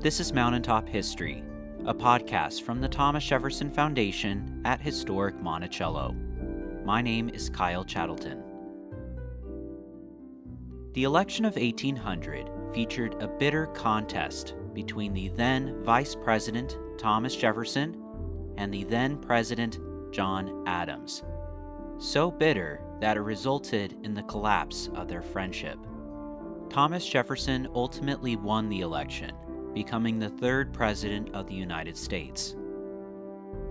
This is Mountaintop History, a podcast from the Thomas Jefferson Foundation at historic Monticello. My name is Kyle Chattleton. The election of 1800 featured a bitter contest between the then Vice President Thomas Jefferson and the then President John Adams. So bitter that it resulted in the collapse of their friendship. Thomas Jefferson ultimately won the election, becoming the third president of the United States.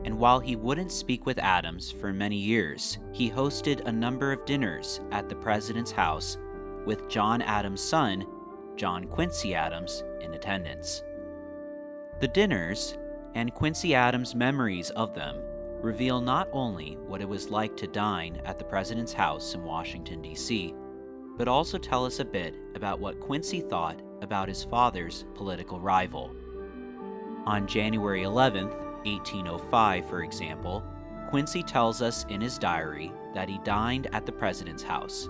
And while he wouldn't speak with Adams for many years, he hosted a number of dinners at the president's house with John Adams' son, John Quincy Adams, in attendance. The dinners, and Quincy Adams' memories of them, reveal not only what it was like to dine at the president's house in Washington, D.C., but also tell us a bit about what Quincy thought about his father's political rival. On January 11, 1805, for example, Quincy tells us in his diary that he dined at the president's house.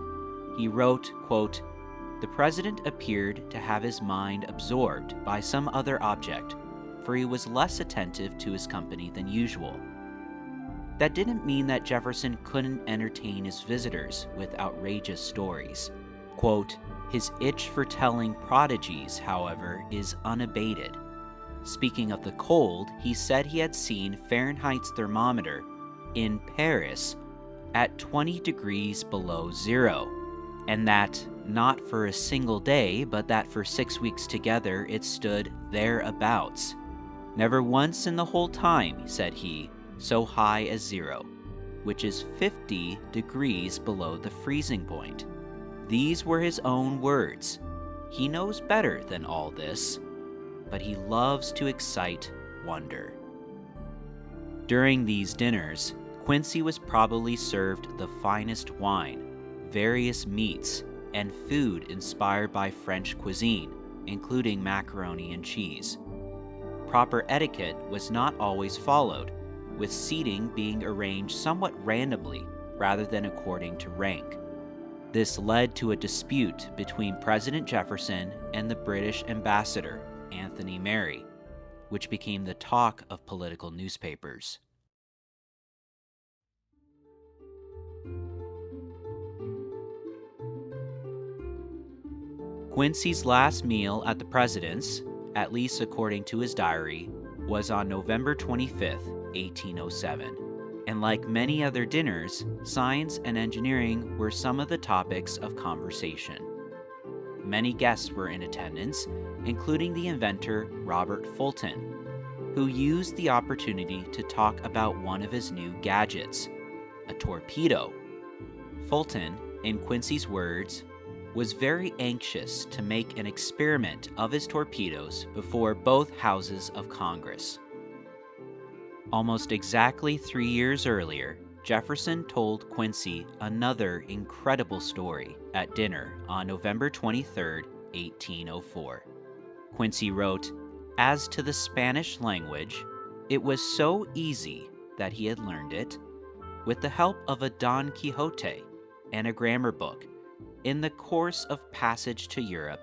He wrote, quote, "The president appeared to have his mind absorbed by some other object, for he was less attentive to his company than usual." That didn't mean that Jefferson couldn't entertain his visitors with outrageous stories. Quote, "His itch for telling prodigies, however, is unabated. Speaking of the cold, he said he had seen Fahrenheit's thermometer in Paris at 20 degrees below zero, and that not for a single day, but that for 6 weeks together it stood thereabouts. Never once in the whole time, said he, so high as zero, which is 50 degrees below the freezing point." These were his own words. He knows better than all this, but he loves to excite wonder. During these dinners, Quincy was probably served the finest wine, various meats, and food inspired by French cuisine, including macaroni and cheese. Proper etiquette was not always followed, with seating being arranged somewhat randomly rather than according to rank. This led to a dispute between President Jefferson and the British ambassador, Anthony Merry, which became the talk of political newspapers. Quincy's last meal at the president's, at least according to his diary, was on November 25, 1807. And like many other dinners, science and engineering were some of the topics of conversation. Many guests were in attendance, including the inventor Robert Fulton, who used the opportunity to talk about one of his new gadgets, a torpedo. Fulton, in Quincy's words, was very anxious to make an experiment of his torpedoes before both houses of Congress. Almost exactly 3 years earlier, Jefferson told Quincy another incredible story at dinner on November 23, 1804. Quincy wrote, "As to the Spanish language, it was so easy that he had learned it, with the help of a Don Quixote and a grammar book, in the course of passage to Europe,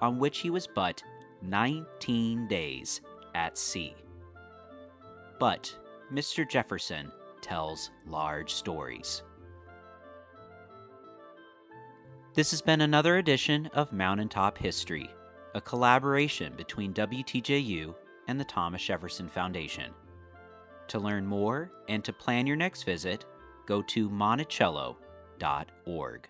on which he was but 19 days at sea." But Mr. Jefferson tells large stories. This has been another edition of Mountaintop History, a collaboration between WTJU and the Thomas Jefferson Foundation. To learn more and to plan your next visit, go to monticello.org.